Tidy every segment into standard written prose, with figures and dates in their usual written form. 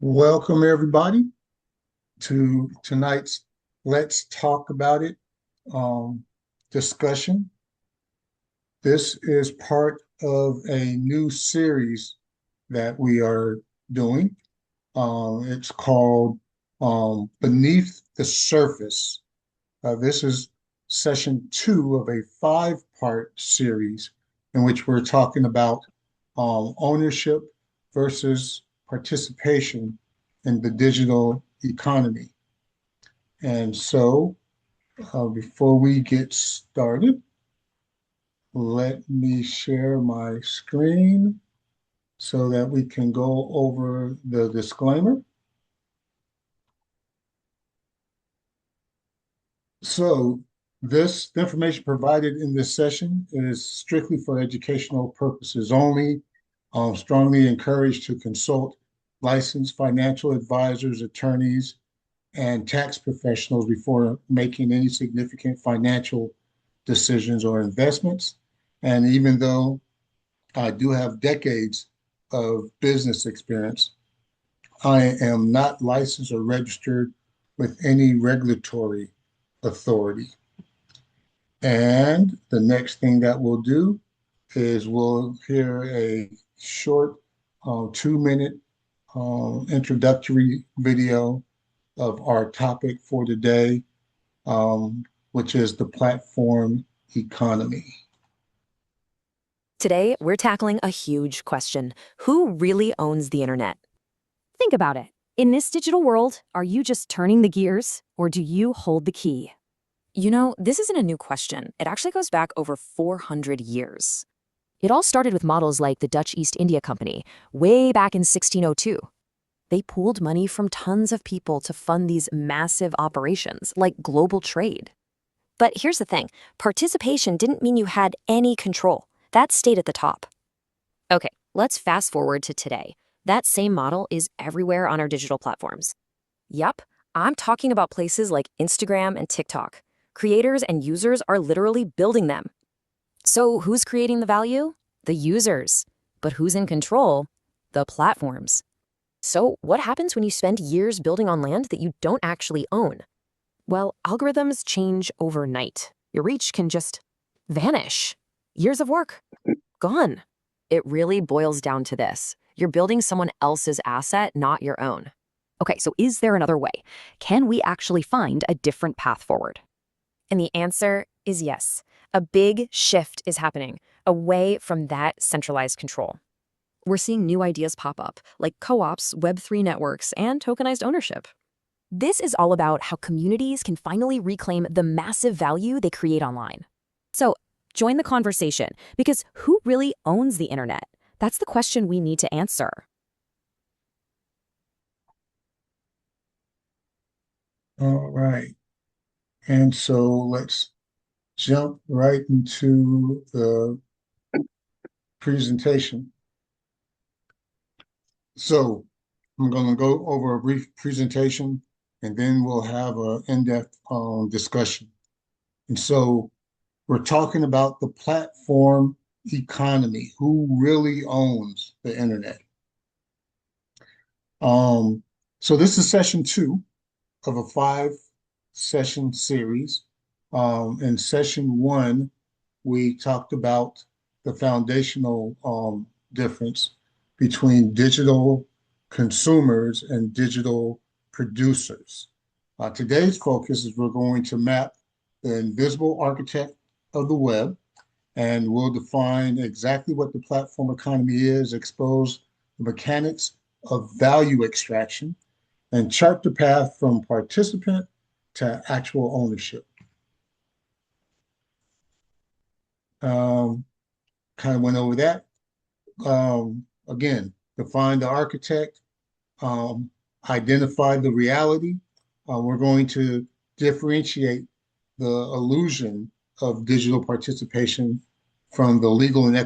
Welcome, everybody, to tonight's Let's Talk About It um, discussion. This is part of a new series that we are doing. It's called Beneath the Surface. This is session two of a five-part series in which we're talking about ownership versus participation in the digital economy. And so, before we get started, let me share my screen so that we can go over the disclaimer. So, the information provided in this session is strictly for educational purposes only. Strongly encouraged to consult licensed financial advisors, attorneys, and tax professionals before making any significant financial decisions or investments. And even though I do have decades of business experience, I am not licensed or registered with any regulatory authority. And the next thing that we'll do is we'll hear a short 2 minute introductory video of our topic for today, which is the platform economy. Today, we're tackling a huge question. Who really owns the internet? Think about it. In this digital world, are you just turning the gears, or do you hold the key? You know, this isn't a new question. It actually goes back over 400 years. It all started with models like the Dutch East India Company, way back in 1602. They pooled money from tons of people to fund these massive operations, like global trade. But here's the thing. Participation didn't mean you had any control. That stayed at the top. Okay, let's fast forward to today. That same model is everywhere on our digital platforms. Yup, I'm talking about places like Instagram and TikTok. Creators and users are literally building them. So who's creating the value? The users. But who's in control? The platforms. So what happens when you spend years building on land that you don't actually own? Well, algorithms change overnight. Your reach can just vanish. Years of work, gone. It really boils down to this. You're building someone else's asset, not your own. Okay, so is there another way? Can we actually find a different path forward? And the answer is yes. A big shift is happening away from that centralized control. We're seeing new ideas pop up, like co-ops, Web3 networks, and tokenized ownership. This is all about how communities can finally reclaim the massive value they create online. So, join the conversation, because who really owns the internet? That's the question we need to answer. All right. And so let's jump right into the presentation. So I'm going to go over a brief presentation and then we'll have an in-depth discussion. And so we're talking about the platform economy, who really owns the internet. Um, so this is session two of a five-session series. In session one, we talked about the foundational difference between digital consumers and digital producers. Today's focus is we're going to map the invisible architect of the web, and we'll define exactly what the platform economy is, expose the mechanics of value extraction, and chart the path from participant to actual ownership. Um, kind of went over that. Again, define the architect, um, identify the reality. We're going to differentiate the illusion of digital participation from the legal and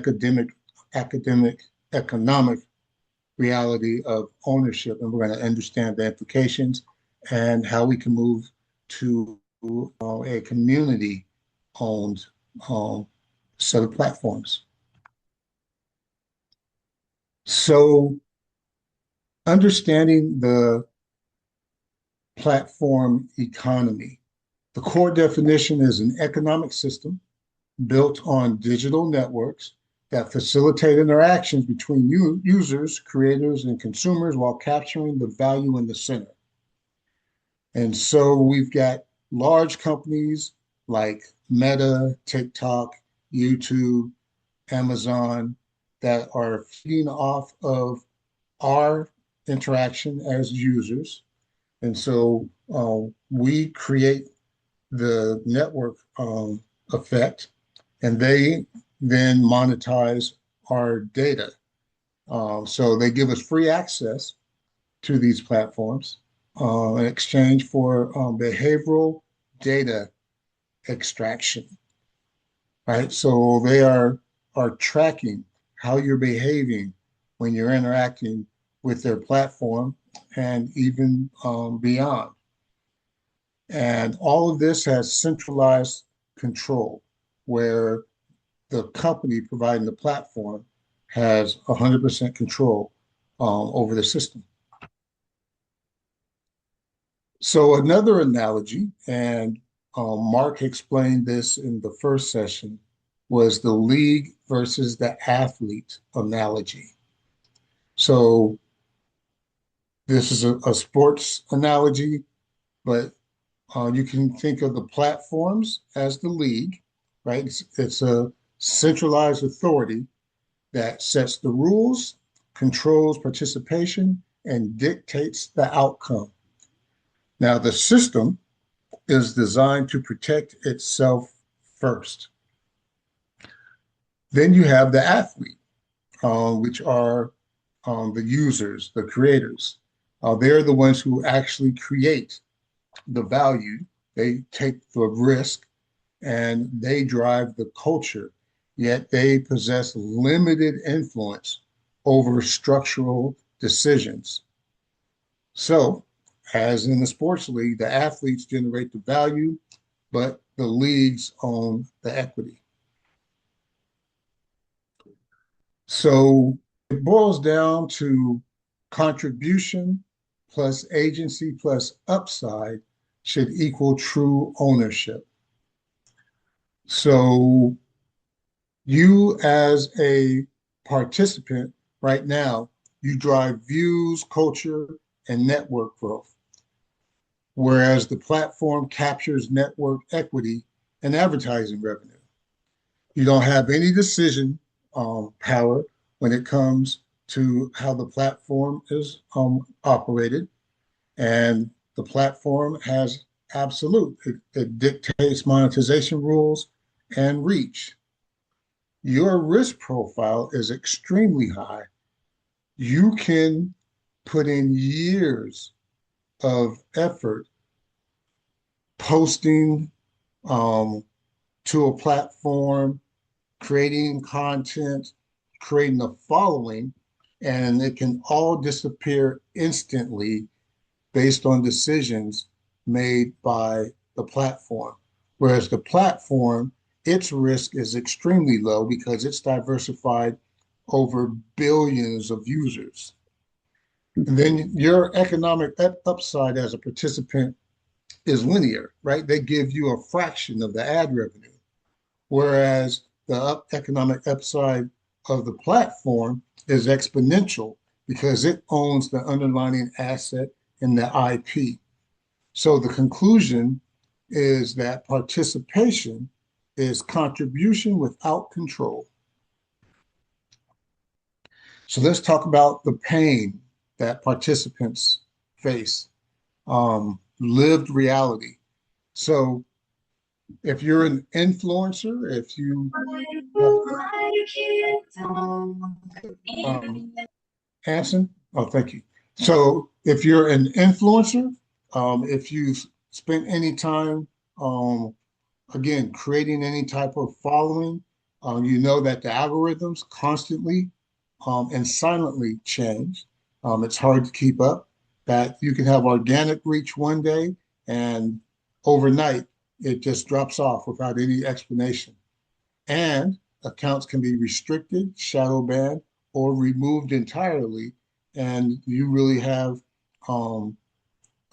economic reality of ownership, and we're going to understand the implications and how we can move to a community-owned set of platforms. So Understanding the platform economy. The core definition is an economic system built on digital networks that facilitate interactions between users, creators, and consumers while capturing the value in the center. And so we've got large companies like Meta, TikTok, YouTube, Amazon that are feeding off of our interaction as users. And so we create the network effect, and they then monetize our data. So they give us free access to these platforms in exchange for behavioral data extraction, right? So they are tracking how you're behaving when you're interacting with their platform and even beyond. And all of this has centralized control where the company providing the platform has 100% control over the system. So another analogy, and Mark explained this in the first session, was the league versus the athlete analogy. So this is a sports analogy, but you can think of the platforms as the league, right? It's a centralized authority that sets the rules, controls participation, and dictates the outcome. Now, the system is designed to protect itself first. Then you have the athlete, which are the users, the creators. They're the ones who actually create the value. They take the risk and they drive the culture, yet they possess limited influence over structural decisions. So, as in the sports league, the athletes generate the value, but the leagues own the equity. So it boils down to contribution plus agency plus upside should equal true ownership. So you as a participant right now, you drive views, culture, and network growth, whereas the platform captures network equity and advertising revenue. You don't have any decision power when it comes to how the platform is operated, and the platform has absolute. It dictates monetization rules and reach. Your risk profile is extremely high. You can put in years of effort posting to a platform, creating content, creating a following, and it can all disappear instantly based on decisions made by the platform. Whereas the platform, its risk is extremely low because it's diversified over billions of users. And then your economic upside as a participant is linear, right? They give you a fraction of the ad revenue. Whereas the economic upside of the platform is exponential because it owns the underlying asset and the IP. So the conclusion is that participation is contribution without control. So let's talk about the pain that participants face, lived reality. So if you're an influencer, if you Hanson, oh, thank you. So if you're an influencer, if you've spent any time, um, again, creating any type of following, you know that the algorithms constantly and silently change. It's hard to keep up. That you can have organic reach one day and overnight it just drops off without any explanation. And accounts can be restricted, shadow banned, or removed entirely and you really have um,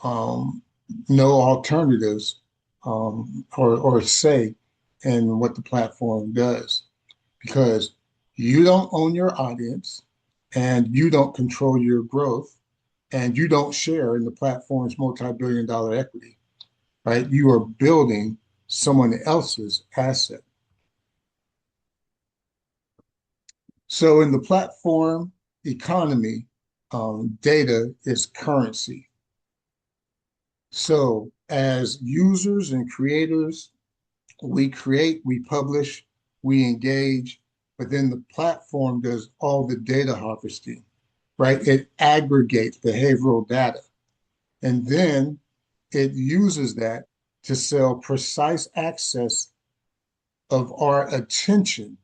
um, no alternatives or say in what the platform does because you don't own your audience and you don't control your growth and you don't share in the platform's multi-billion-dollar equity, right? You are building someone else's asset. So in the platform economy, data is currency. So as users and creators, we create, we publish, we engage, but then the platform does all the data harvesting, right? It aggregates behavioral data and then it uses that to sell precise access of our attention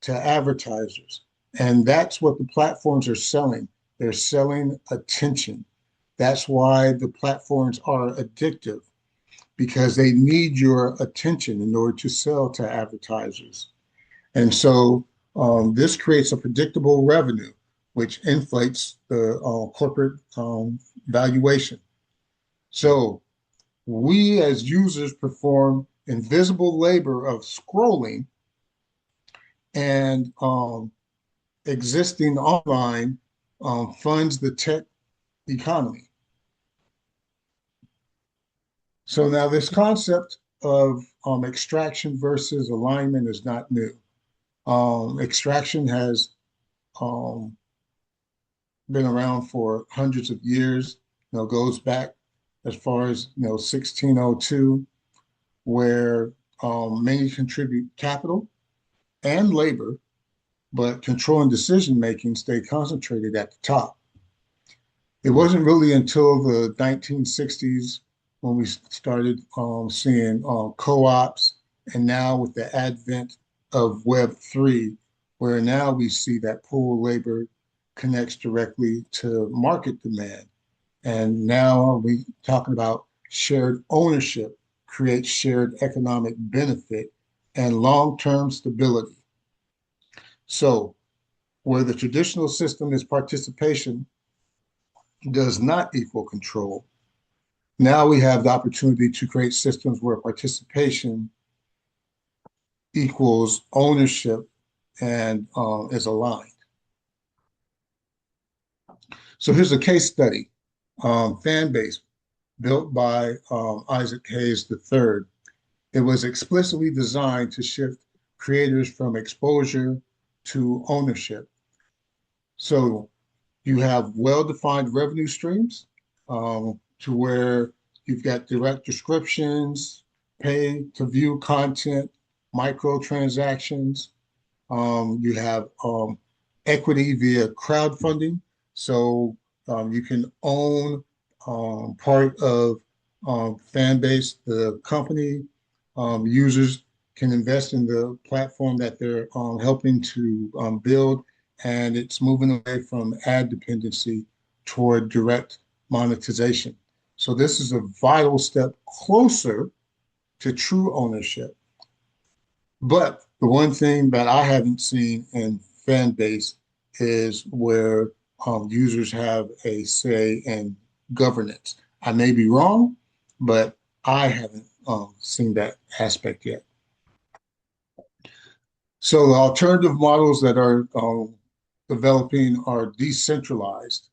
to advertisers. And that's what the platforms are selling. They're selling attention. That's why the platforms are addictive because they need your attention in order to sell to advertisers. And so this creates a predictable revenue, which inflates the corporate valuation. So we as users perform invisible labor of scrolling and existing online funds the tech economy. So now this concept of extraction versus alignment is not new. Extraction has um, been around for hundreds of years. Goes back as far as 1602, where many contribute capital and labor, but control and decision making stay concentrated at the top. It wasn't really until the 1960s when we started seeing co-ops, and now with the advent of Web3, where now we see that pool labor connects directly to market demand. And now we talking about shared ownership creates shared economic benefit and long-term stability. So where the traditional system is participation does not equal control. Now we have the opportunity to create systems where participation equals ownership and is aligned. So here's a case study, Fanbase, built by Isaac Hayes III. It was explicitly designed to shift creators from exposure to ownership. So you have well-defined revenue streams to where you've got direct descriptions, pay to view content, microtransactions. You have equity via crowdfunding. So you can own part of Fanbase, the company. Users can invest in the platform that they're helping to build, and it's moving away from ad dependency toward direct monetization. So this is a vital step closer to true ownership. But the one thing that I haven't seen in Fanbase is where users have a say in governance. I may be wrong, but I haven't seen that aspect yet. So the alternative models that are developing are decentralized.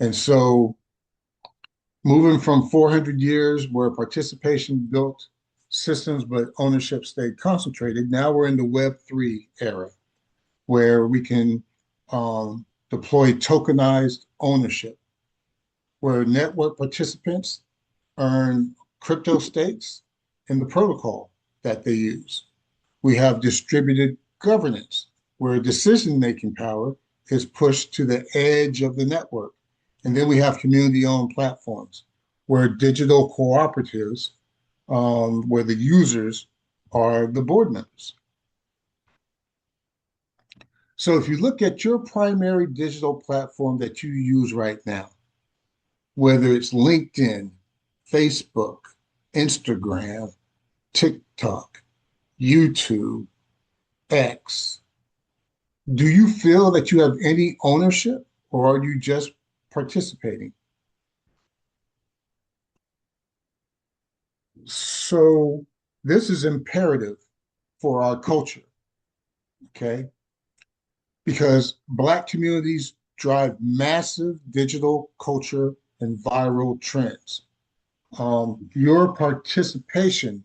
And so moving from 400 years where participation built systems, but ownership stayed concentrated, now we're in the Web3 era where we can deploy tokenized ownership, where network participants earn crypto stakes in the protocol that they use. We have distributed governance, where decision-making power is pushed to the edge of the network. And then we have community-owned platforms, where digital cooperatives, where the users are the board members. So if you look at your primary digital platform that you use right now, whether it's LinkedIn, Facebook, Instagram, TikTok, YouTube, X, do you feel that you have any ownership or are you just participating? So this is imperative for our culture, okay? Because Black communities drive massive digital culture and viral trends. Your participation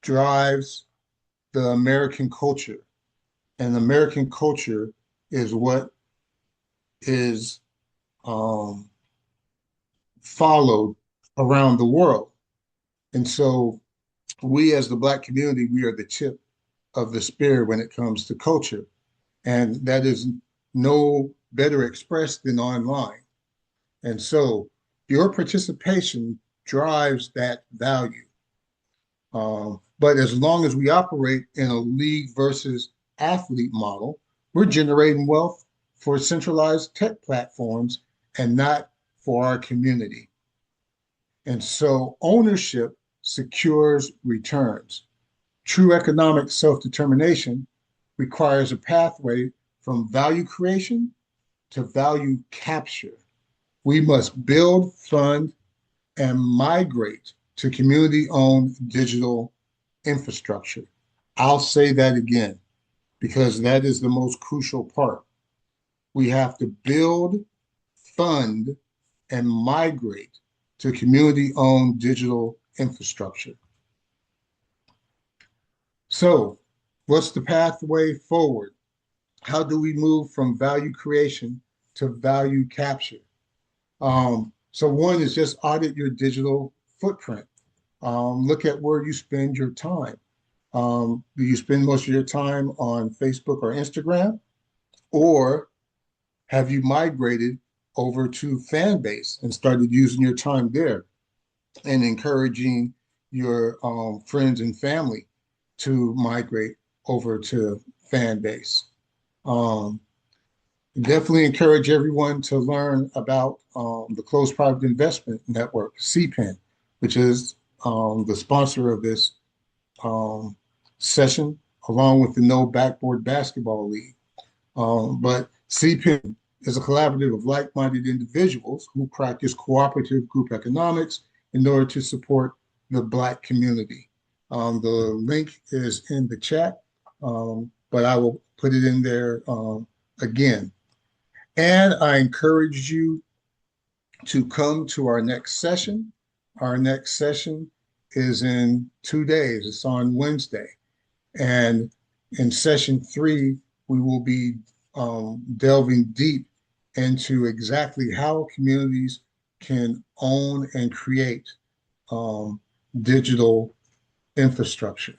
drives the American culture, and American culture is what is um, followed around the world. And so we as the Black community, we are the tip of the spear when it comes to culture. And that is no better expressed than online. And so your participation drives that value. But as long as we operate in a league versus athlete model, we're generating wealth for centralized tech platforms and not for our community. And so ownership secures returns. True economic self determination requires a pathway from value creation to value capture. We must build, fund, and migrate to community owned digital infrastructure. I'll say that again because that is the most crucial part. We have to build, fund, and migrate to community owned digital infrastructure. So, what's the pathway forward? How do we move from value creation to value capture? So, one is just audit your digital footprint. Look at where you spend your time. Do you spend most of your time on Facebook or Instagram? Or have you migrated over to fan base and started using your time there and encouraging your friends and family to migrate over to fan base? Um, Definitely encourage everyone to learn about the Closed Private Investment Network, CPIN, which is the sponsor of this um, session, along with the No Backboard Basketball League. But CPIN is a collaborative of like-minded individuals who practice cooperative group economics in order to support the Black community. The link is in the chat, but I will put it in there again. And I encourage you to come to our next session. Our next session is in 2 days. It's on Wednesday. And in session 3, we will be delving deep into exactly how communities can own and create um, digital infrastructure.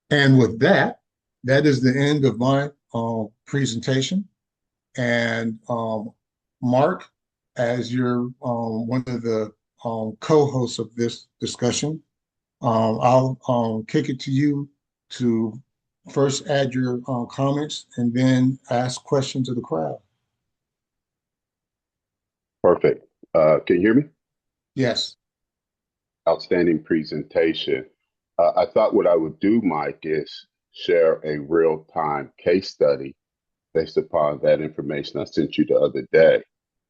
And with that, that is the end of my presentation. And Mark, as you're one of the co-hosts of this discussion, I'll kick it to you to first add your comments and then ask questions of the crowd. Perfect. Can you hear me? Yes. Outstanding presentation. I thought what I would do, Mike, is share a real-time case study based upon that information I sent you the other day.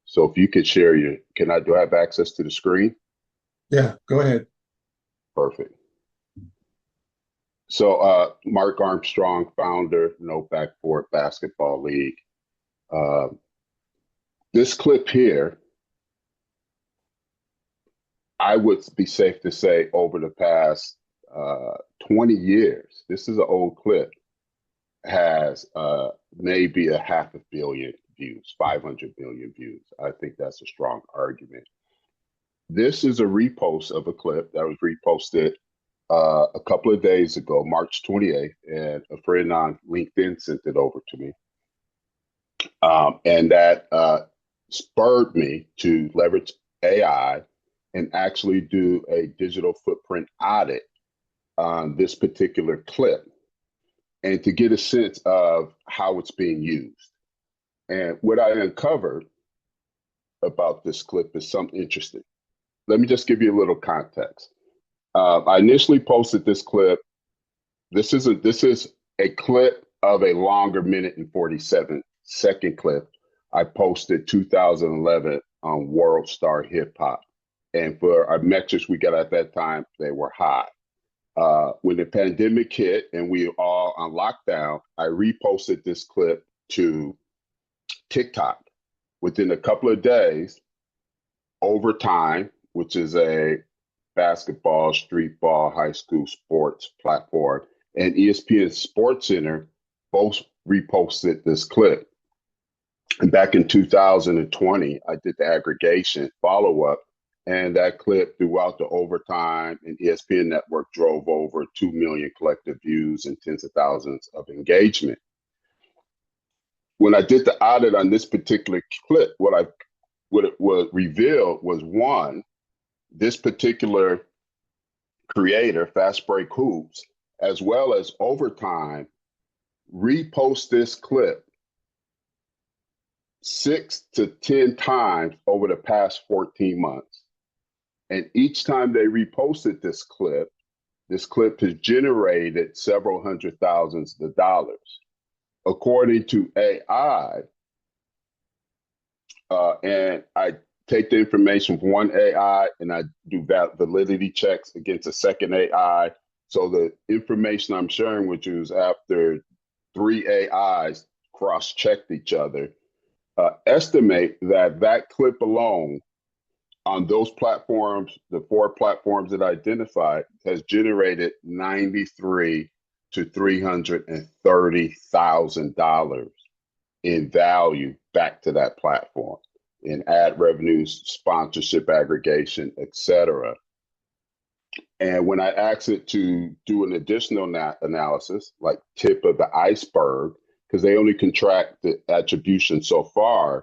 So if you could share do I have access to the screen? Yeah, go ahead. Perfect. So Mark Armstrong, founder, No Backboard Basketball League. This clip here, I would be safe to say over the past 20 years, this is an old clip, has maybe a 500 million views, 500 million views. I think that's a strong argument. This is a repost of a clip that was reposted a couple of days ago, March 28th, and a friend on LinkedIn sent it over to me. And that spurred me to leverage AI and actually do a digital footprint audit on this particular clip and to get a sense of how it's being used. And what I uncovered about this clip is something interesting. Let me just give you a little context. I initially posted this clip. This is a clip of a longer minute and 47-second clip I posted 2011 on World Star Hip Hop. And for our metrics we got at that time, they were high. When the pandemic hit and we were all on lockdown, I reposted this clip to TikTok. Within a couple of days, Overtime, which is a basketball, street ball, high school sports platform, and ESPN Sports Center both reposted this clip. And back in 2020, I did the aggregation follow up, and that clip throughout the Overtime and ESPN network drove over 2 million collective views and tens of thousands of engagement. When I did the audit on this particular clip, what it was revealed was one, this particular creator, Fast Break Hoops, as well as Overtime, repost this clip 6 to 10 times over the past 14 months. And each time they reposted this clip has generated several hundred thousands of dollars. According to AI, and I take the information from one AI and I do validity checks against a second AI. So the information I'm sharing with you is after 3 AIs cross-checked each other, estimate that clip alone on those platforms, the 4 platforms that I identified, has generated $93,000 to $330,000 in value back to that platform in ad revenues, sponsorship aggregation, etc. And when I asked it to do an additional analysis, like tip of the iceberg, because they only can track the attribution so far,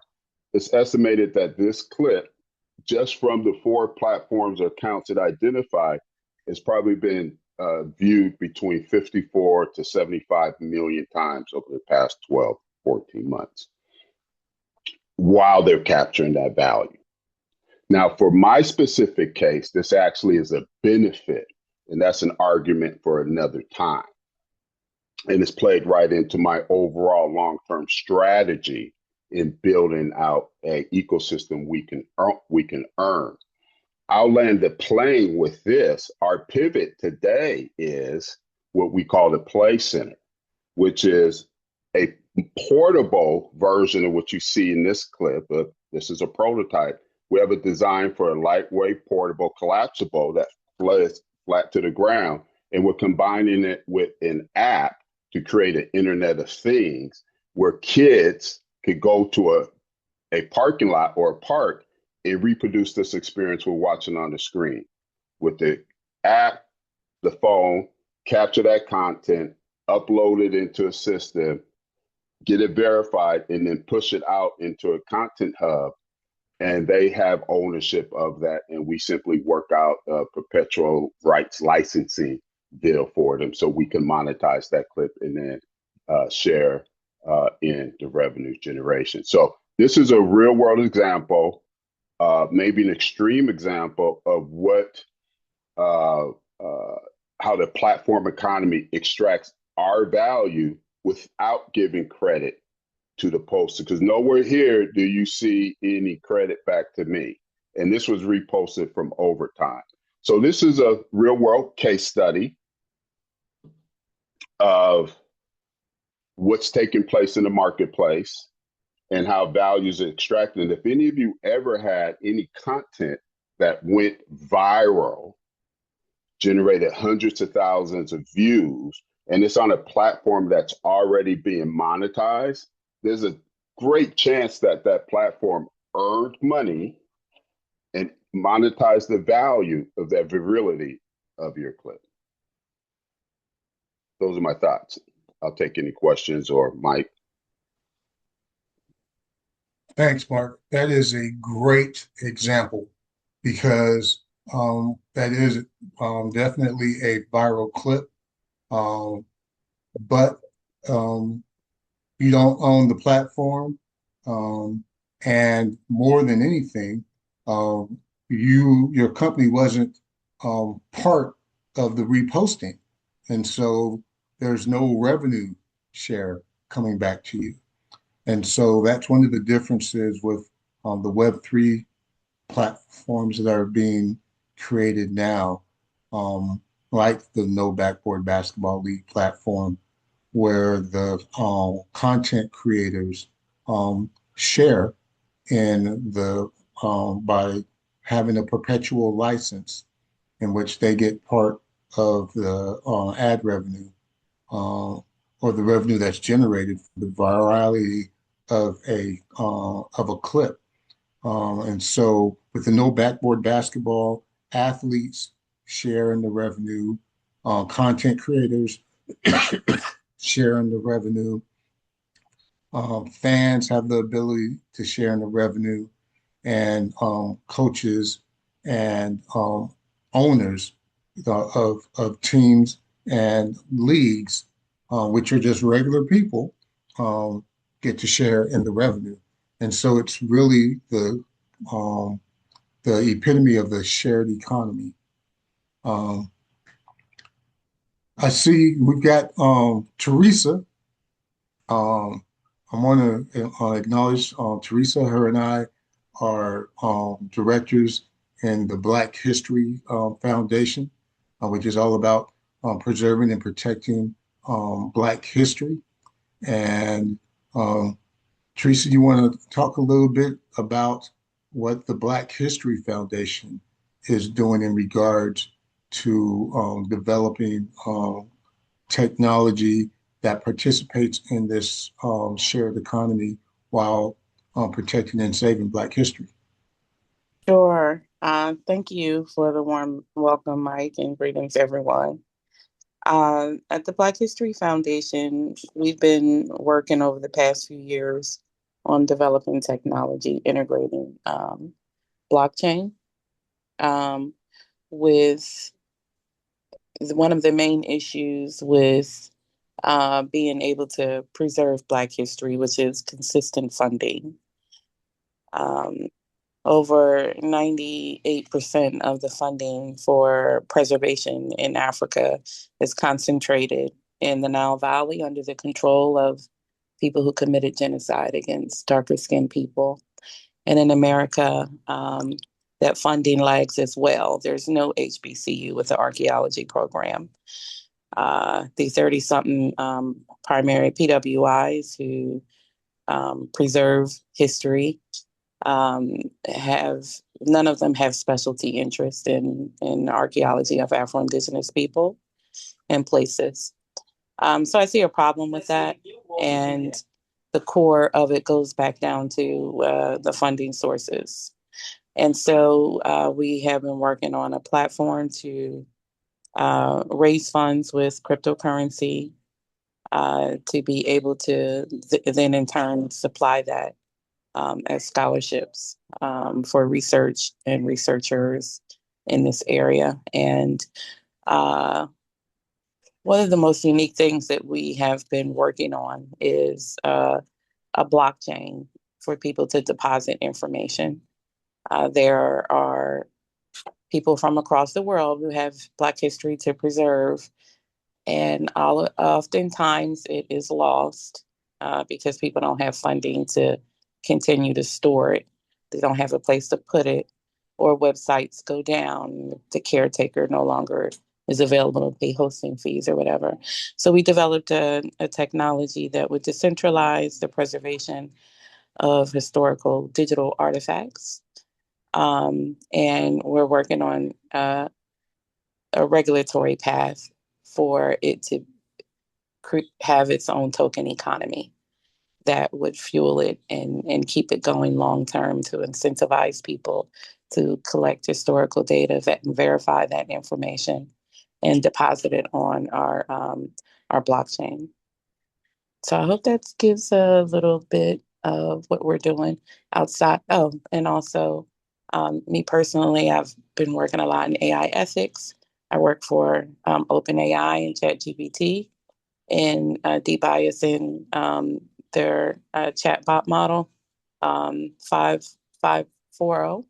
it's estimated that this clip, just from the 4 platforms or accounts it identified, has probably been viewed between 54 to 75 million times over the past 12, 14 months while they're capturing that value. Now, for my specific case, this actually is a benefit, and that's an argument for another time. And it's played right into my overall long-term strategy in building out an ecosystem we can earn. I'll land the plane with this. Our pivot today is what we call the Play Center, which is a portable version of what you see in this clip. This is a prototype. We have a design for a lightweight, portable, collapsible that flies flat to the ground, and we're combining it with an app to create an Internet of Things where kids could go to a parking lot or a park and reproduce this experience we're watching on the screen. With the app, the phone, capture that content, upload it into a system, get it verified, and then push it out into a content hub. And they have ownership of that. And we simply work out a perpetual rights licensing deal for them so we can monetize that clip and then share in the revenue generation. So this is a real world example, maybe an extreme example of what how the platform economy extracts our value without giving credit to the poster, because nowhere here do you see any credit back to me. And this was reposted from Overtime. So this is a real world case study of what's taking place in the marketplace and how values are extracted. And if any of you ever had any content that went viral, generated hundreds of thousands of views, and it's on a platform that's already being monetized, there's a great chance that that platform earned money and monetized the value of that virality of your clip. Those are my thoughts. I'll take any questions or Mike. Thanks, Mark. That is a great example because that is definitely a viral clip, but you don't own the platform, and more than anything, your company wasn't part of the reposting, and so there's no revenue share coming back to you. And so that's one of the differences with the Web3 platforms that are being created now, um, like the No Backboard Basketball League platform, where the content creators share in the by having a perpetual license in which they get part of the ad revenue uh, or the revenue that's generated for the virality of a clip. And so with the no backboard basketball, athletes share in the revenue, content creators share in the revenue, fans have the ability to share in the revenue, and coaches and owners of teams and leagues, which are just regular people, um, get to share in the revenue. And so it's really um, the epitome of the shared economy. Um, I see we've got Teresa. Um, I want to acknowledge Teresa. Her and I are directors in the Black History Foundation, which is all about preserving and protecting Black history. And um, Teresa, you want to talk a little bit about what the Black History Foundation is doing in regards to developing technology that participates in this shared economy while protecting and saving Black history. Sure. Thank you for the warm welcome, Mike, and greetings, everyone. At the Black History Foundation, we've been working over the past few years on developing technology integrating blockchain um, with one of the main issues with being able to preserve Black history, which is consistent funding. Um, Over 98% of the funding for preservation in Africa is concentrated in the Nile Valley under the control of people who committed genocide against darker skinned people. And in America, that funding lags as well. There's no HBCU with the archaeology program. The 30 something primary PWIs who preserve history um, have none of them have specialty interest in archaeology of Afro-Indigenous people and places. So I see a problem with that, and the core of it goes back down to the funding sources. And so we have been working on a platform to raise funds with cryptocurrency to be able to then in turn supply that as scholarships for research and researchers in this area. And uh, one of the most unique things that we have been working on is a blockchain for people to deposit information. There are people from across the world who have Black history to preserve, and oftentimes it is lost because people don't have funding to continue to store it. They don't have a place to put it, or websites go down. The caretaker no longer is available to pay hosting fees or whatever. So we developed a technology that would decentralize the preservation of historical digital artifacts. And we're working on a regulatory path for it to have its own token economy that would fuel it and keep it going long term to incentivize people to collect historical data and verify that information and deposit it on our blockchain. So I hope that gives a little bit of what we're doing outside. Oh, and also me personally, I've been working a lot in AI ethics. I work for OpenAI and ChatGPT and debiasing their chatbot model 5540.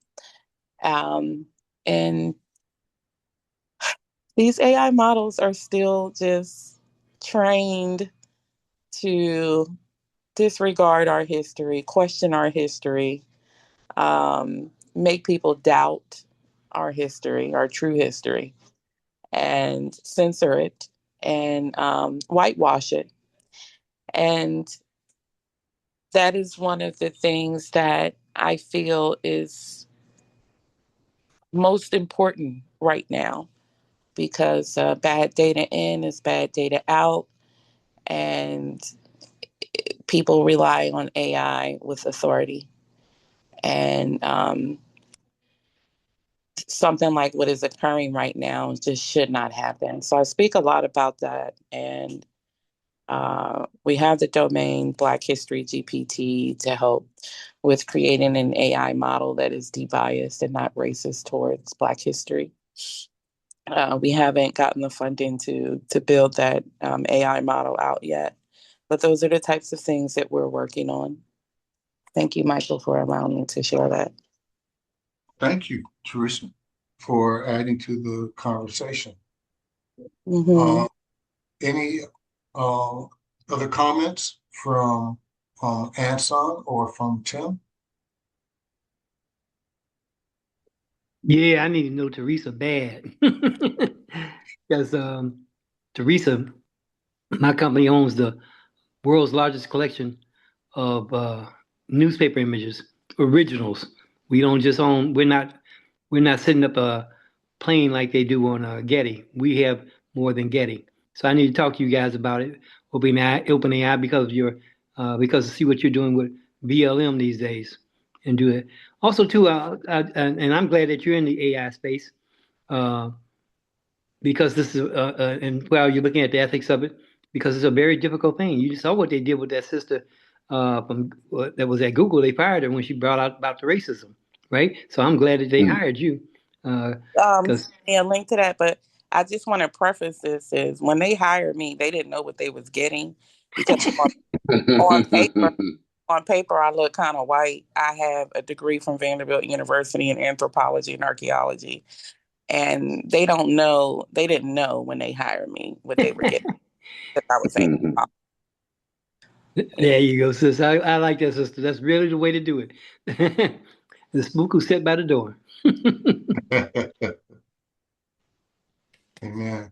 And these AI models are still just trained to disregard our history, question our history, make people doubt our history, our true history, and censor it and whitewash it. And that is one of the things that I feel is most important right now because bad data in is bad data out, and people rely on AI with authority. And something like what is occurring right now just should not happen. So I speak a lot about that. And we have the domain Black History GPT to help with creating an AI model that is debiased and not racist towards Black history. We haven't gotten the funding to build that AI model out yet, but those are the types of things that we're working on. Thank you, Michael, for allowing me to share that. Thank you, Teresa, for adding to the conversation. Mm-hmm. Any other comments from Anson or from Tim? Yeah, I need to know Teresa bad. Because Teresa, my company owns the world's largest collection of newspaper images, originals. We don't just own. We're not setting up a plane like they do on Getty. We have more than Getty. So I need to talk to you guys about it. Open AI because of your because to see what you're doing with BLM these days and do it. Also, too, and I'm glad that you're in the AI space uh, because this is and while you're looking at the ethics of it, because it's a very difficult thing. You saw what they did with that sister from that was at Google. They fired her when she brought out about the racism, right? So I'm glad that they Mm. hired you because A link to that, but I just want to preface this is when they hired me, they didn't know what they was getting because on paper, on paper, I look kind of white. I have a degree from Vanderbilt University in anthropology and archaeology, and they didn't know when they hired me what they were getting that I was saying. there you go, sis. I like that, sister. That's really the way to do it. The spook who sat by the door. Amen.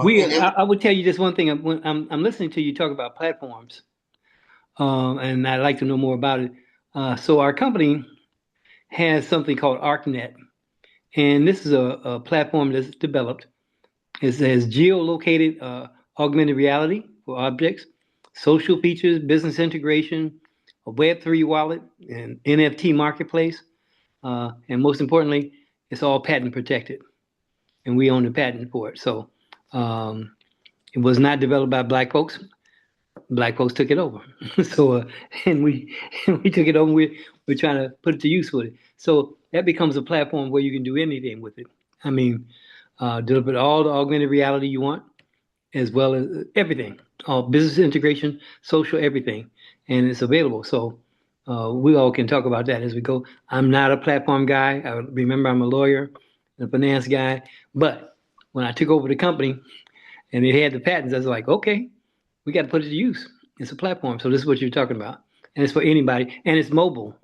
We, And then, I would tell you just one thing. When I'm listening to you talk about platforms, and I'd like to know more about it. So our company has something called ArcNet, and this is a platform that's developed. It says geolocated augmented reality for objects, social features, business integration, a Web3 wallet, and NFT marketplace. And most importantly, it's all patent protected, and we own the patent for it. So um, it was not developed by Black folks. Black folks took it over. So and we took it over. We're trying to put it to use with it. So that becomes a platform where you can do anything with it. I mean, deliver all the augmented reality you want, as well as everything, all business integration, social, everything, and it's available. So we all can talk about that as we go. I'm not a platform guy. I remember I'm a lawyer, a finance guy, but when I took over the company and it had the patents, I was like, okay, we got to put it to use. It's a platform. So this is what you're talking about, and it's for anybody, and it's mobile,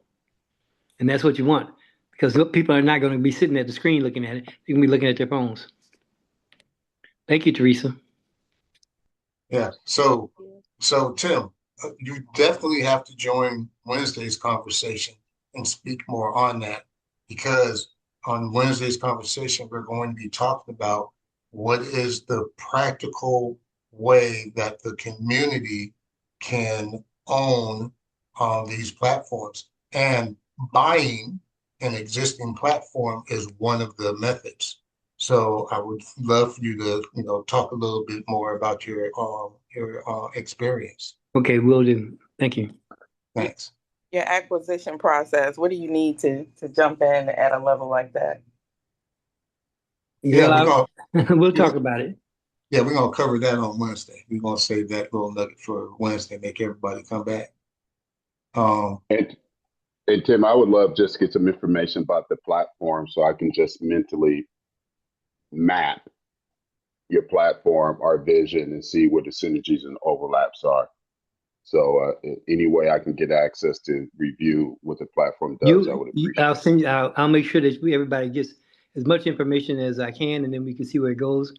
and that's what you want because people are not going to be sitting at the screen looking at it. They can be looking at their phones. Thank you, Teresa. yeah. So Tim, you definitely have to join Wednesday's conversation and speak more on that because on Wednesday's conversation, we're going to be talking about what is the practical way that the community can own these platforms. And buying an existing platform is one of the methods. So I would love for you to, talk a little bit more about your experience. Okay, will do. Thank you. Thanks. Your acquisition process. What do you need to jump in at a level like that? Yeah, Girl, we'll yeah, talk about it. yeah, we're gonna cover that on Wednesday. We're gonna save that little nugget for Wednesday, make everybody come back. Um, and, and Tim, I would love just to get some information about the platform so I can just mentally map your platform, our vision, and see what the synergies and overlaps are. So any way I can get access to review what the platform does, I would I'll appreciate it. send you. I'll make sure that everybody gets as much information as I can, and then we can see where it goes.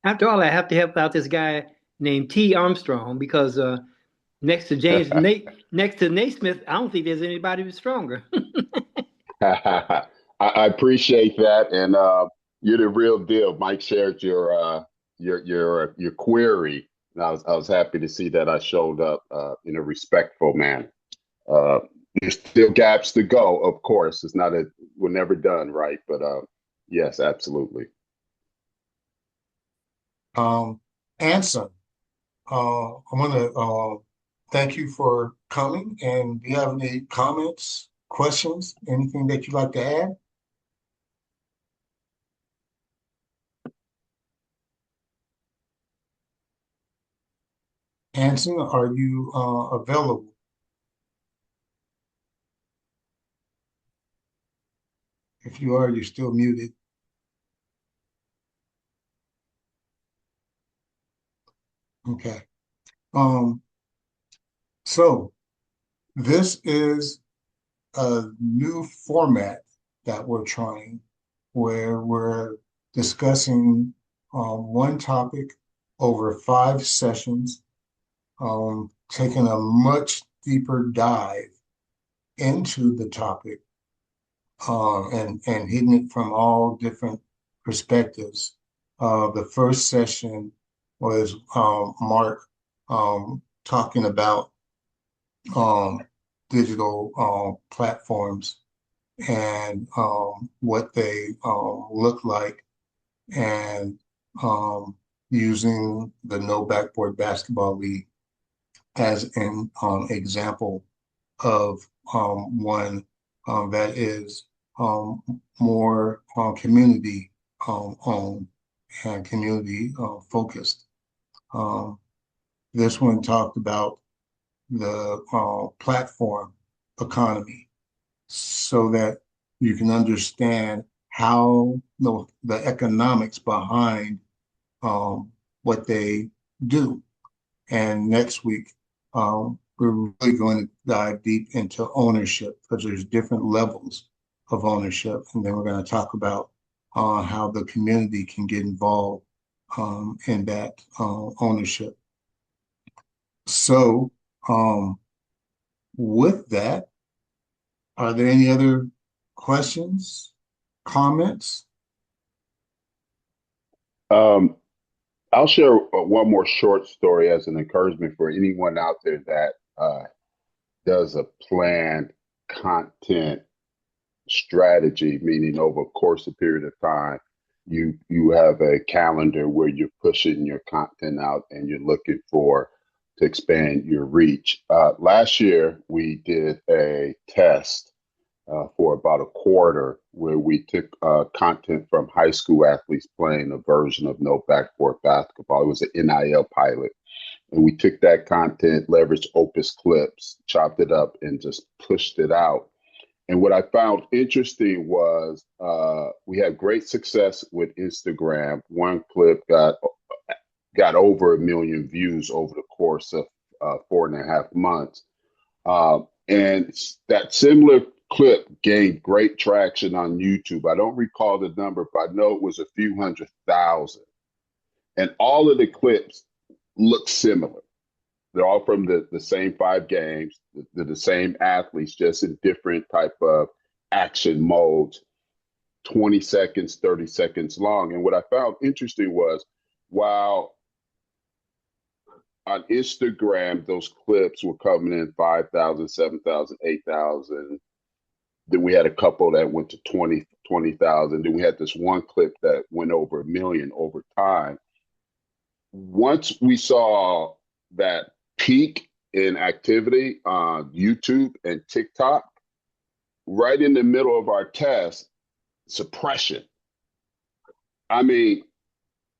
After all, I have to help out this guy named T. Armstrong because next to Naismith, I don't think there's anybody who's stronger. I appreciate that, and you're the real deal. Mike shared your query, and I was happy to see that I showed up in a respectful manner. Uh, there's still gaps to go, of course. It's not a we're never done, right? But yes, absolutely. Anson, I want to thank you for coming. And do you have any comments, questions, anything that you'd like to add? Anson, are you available? If you are, you're still muted. Okay. Um, so this is a new format that we're trying where we're discussing one topic over 5 sessions, taking a much deeper dive into the topic and hitting it from all different perspectives. The first session was Mark talking about um, digital platforms and what they look like, and using the No Backboard Basketball League as an example of one that is more community owned and community focused. Um, this one talked about the platform economy so that you can understand how the economics behind what they do. And next week, we're really going to dive deep into ownership because there's different levels of ownership. And then we're going to talk about how the community can get involved in that ownership. So, with that, are there any other questions, comments? Um, I'll share one more short story as an encouragement for anyone out there that does a planned content strategy, meaning over a course of period of time, you have a calendar where you're pushing your content out and you're looking for to expand your reach. Last year, we did a test for about a quarter where we took content from high school athletes playing a version of no backboard basketball. It was an NIL pilot. And we took that content, leveraged Opus clips, chopped it up, and just pushed it out. And what I found interesting was we had great success with Instagram. One clip got over 1 million views over the course of 4.5 months. And that similar clip gained great traction on YouTube. I don't recall the number, but I know it was a few 100,000. And all of the clips look similar. They're all from the same 5 games, the same athletes, just in different type of action modes, 20 seconds, 30 seconds long. And what I found interesting was while on Instagram, those clips were coming in 5,000, 7,000, 8,000. Then we had a couple that went to 20,000. Then we had this one clip that went over 1 million over time. Once we saw that peak in activity on YouTube and TikTok, right in the middle of our test, suppression. I mean,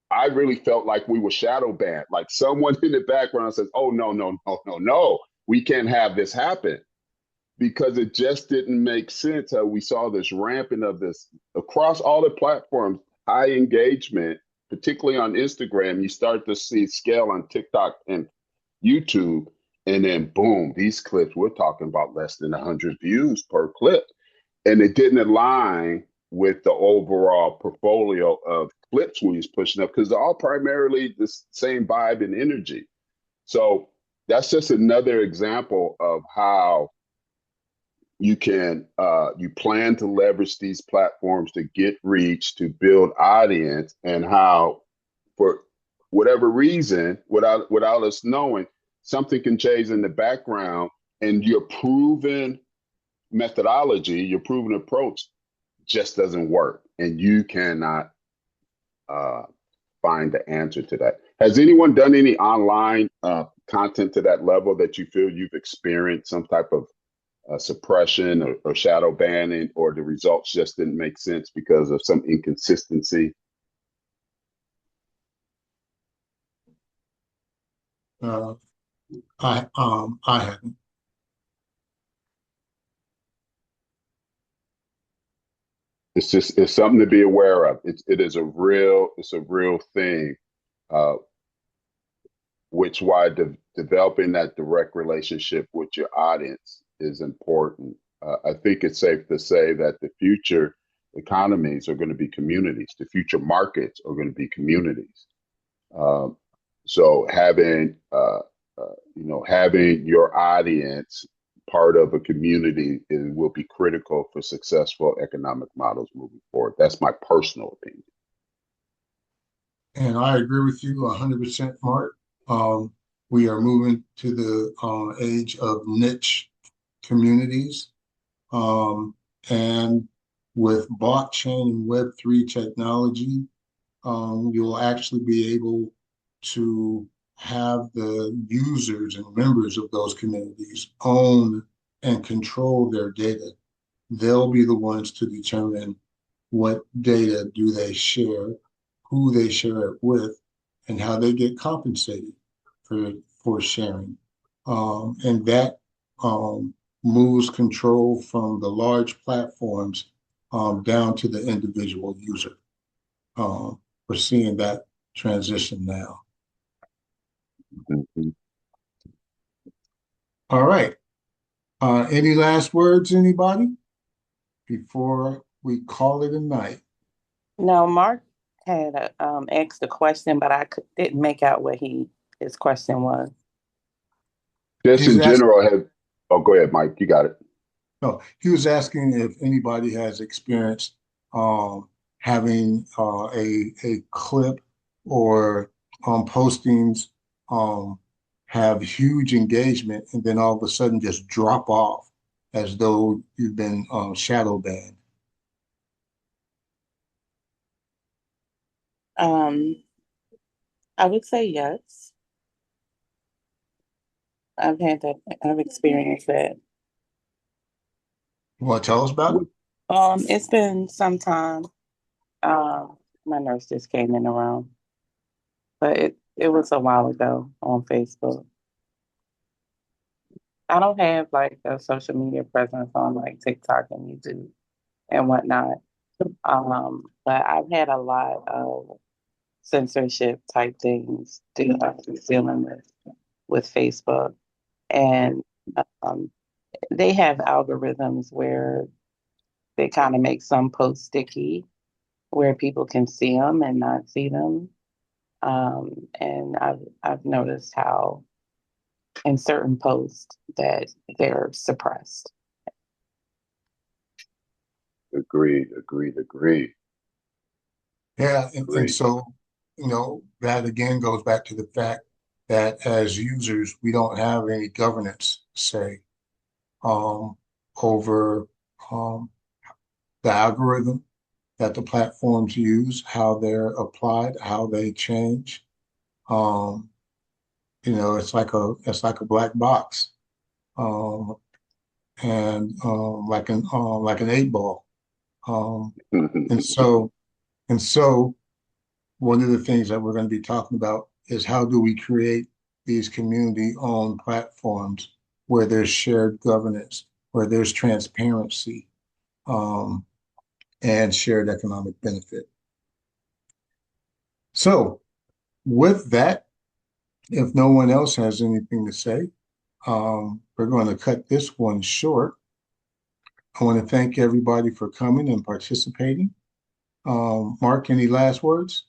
I really felt like we were shadow banned. Like someone in the background says, "Oh no, no, no, no, no, we can't have this happen," because it just didn't make sense how we saw this ramping of this across all the platforms, high engagement, particularly on Instagram. You start to see scale on TikTok and YouTube, And then boom, these clips, we're talking about less than 100 views per clip. And it didn't align with the overall portfolio of clips we was pushing up because they're all primarily the same vibe and energy. So that's just another example of how you plan to leverage these platforms to get reach, to build audience, and how for whatever reason, without us knowing, something can change in the background, and your proven methodology, your proven approach just doesn't work, and you cannot uh, find the answer to that. Has anyone done any online content to that level that you feel you've experienced some type of suppression or shadow banning, or the results just didn't make sense because of some inconsistency? I haven't. It's something to be aware of. It's a real thing. Uh, which why developing that direct relationship with your audience is important. I think it's safe to say that the future economies are going to be communities. The future markets are going to be communities. Um, so having your audience part of a community will be critical for successful economic models moving forward. That's my personal opinion. And I agree with you 100%, Mark. Um, we are moving to the age of niche communities. And with blockchain and Web3 technology, you'll actually be able to have the users and members of those communities own and control their data. They'll be the ones to determine what data do they share, who they share it with, and how they get compensated for sharing. And that um, moves control from the large platforms down to the individual user. We're seeing that transition now. Mhm. All right. Any last words, anybody, before we call it a night? No, Mark had asked a question, but didn't make out what his question was. Just He's in asking, general, oh, go ahead, Mike. You got it. no, he was asking if anybody has experienced having a clip or postings um, have huge engagement and then all of a sudden just drop off as though you've been shadow banned. Um, I would say yes. I've had that. I've experienced that. You want to tell us about it? It's been some time. My nurse just came in the room, but it was a while ago on Facebook. I don't have like a social media presence on like TikTok and YouTube and whatnot. But I've had a lot of censorship type things dealing with Facebook, and um, they have algorithms where they kind of make some posts sticky, where people can see them and not see them. And I've noticed how in certain posts that they're suppressed. Agreed, agreed, agreed, Yeah, and agreed. so, that again goes back to the fact that as users, we don't have any governance, say, um, over um, the algorithm that the platforms use, how they're applied, how they change. Um, it's like a black box, um, and like an eight ball. Um, and so and so one of the things that we're going to be talking about is how do we create these community-owned platforms where there's shared governance, where there's transparency, um, and shared economic benefit. So, with that, if no one else has anything to say, We're going to cut this one short. I want to thank everybody for coming and participating. Mark, any last words?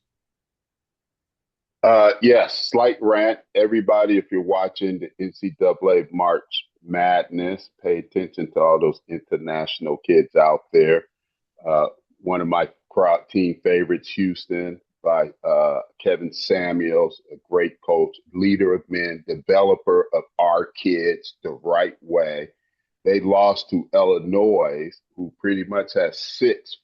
Yes, slight rant. Everybody, if you're watching the NCAA March Madness, pay attention to all those international kids out there. Uh, One of my crowd team favorites, Houston, by Kevin Samuels, a great coach, leader of men, developer of our kids the right way. They lost to Illinois, who pretty much has six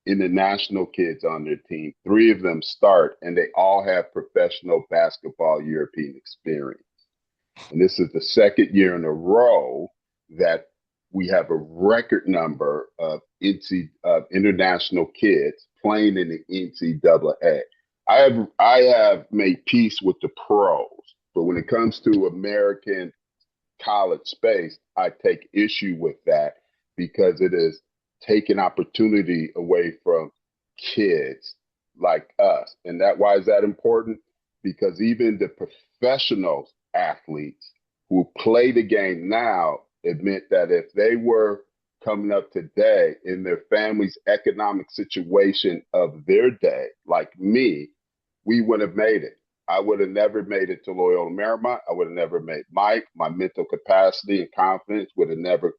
international kids on their team. Three of them start, and they all have professional basketball European experience. And this is the second year in a row that we have a record number of international kids playing in the NCAA. I have made peace with the pros, but when it comes to American college space, I take issue with that because it is taking opportunity away from kids like us. And that why is that important? Because even the professional athletes who play the game now admit that if they were coming up today in their family's economic situation of their day, like me, we would have made it. I would have never made it to Loyola Marymount. I would have never made Mike. My mental capacity and confidence would have never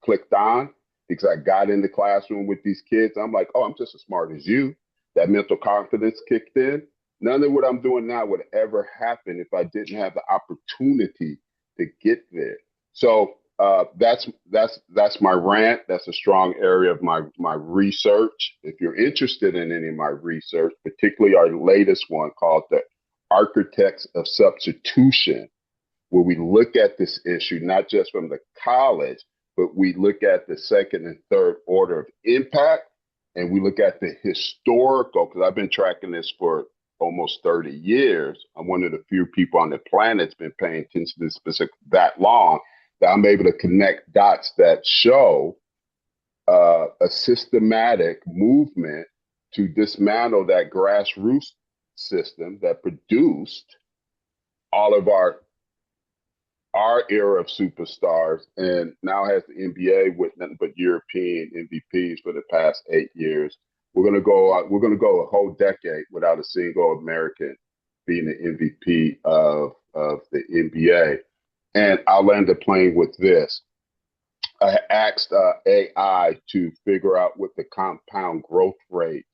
clicked on because I got in the classroom with these kids. I'm like, oh, I'm just as smart as you. That mental confidence kicked in. None of what I'm doing now would ever happen if I didn't have the opportunity to get there. So that's my rant. That's a strong area of my research. If you're interested in any of my research, particularly our latest one called the Architects of Substitution, where we look at this issue not just from the college, but we look at the second and third order of impact, and we look at the historical, because I've been tracking this for almost 30 years. I'm one of the few people on the planet that's been paying attention to this specific that long, that I'm able to connect dots that show a systematic movement to dismantle that grassroots system that produced all of our era of superstars, and now has the NBA with nothing but European MVPs for the past 8 years. We're gonna go a whole decade without a single American being the MVP of the NBA. And I'll land the plane with this. I asked AI to figure out what the compound growth rate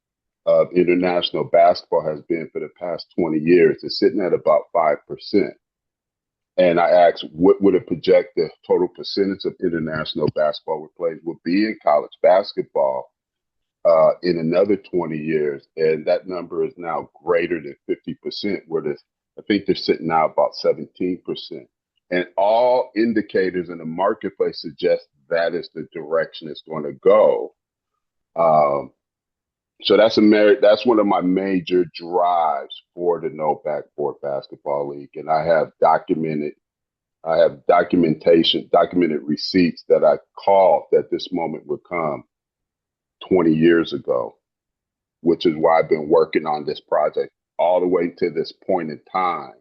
of international basketball has been for the past 20 years. It's sitting at about 5%. And I asked, what would it project the total percentage of international basketball players would be in college basketball in another 20 years? And that number is now greater than 50%, I think they're sitting now about 17%. And all indicators in the marketplace suggest that is the direction it's going to go. Um, so that's one of my major drives for the No Backboard Basketball League. And I have documented receipts that I called that this moment would come 20 years ago, which is why I've been working on this project all the way to this point in time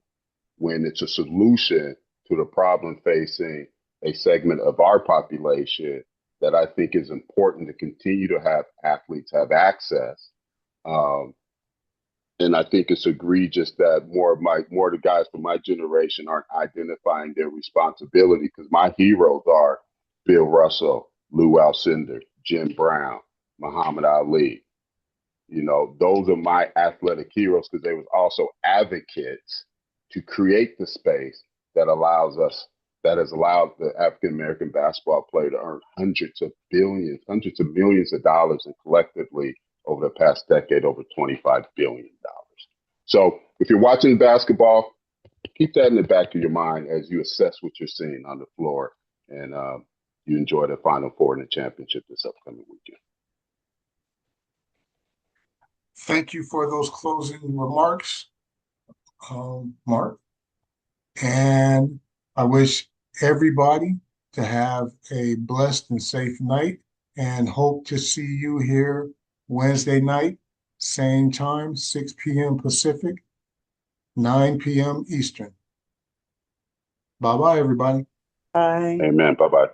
when it's a solution to the problem facing a segment of our population that I think is important to continue to have athletes have access. Um, and I think it's egregious that more of the guys from my generation aren't identifying their responsibility, because my heroes are Bill Russell, Lou Alcindor, Jim Brown, Muhammad Ali. Those are my athletic heroes because they was also advocates to create the space that has allowed the African American basketball player to earn hundreds of millions of dollars, and collectively over the past decade, over $25 billion. So if you're watching basketball, keep that in the back of your mind as you assess what you're seeing on the floor, and you enjoy the Final Four and the championship this upcoming weekend. Thank you for those closing remarks, Mark. And I wish everybody to have a blessed and safe night, and hope to see you here Wednesday night, same time, 6 p.m. Pacific, 9 p.m. Eastern. Bye-bye, everybody. Bye. Amen. Bye bye.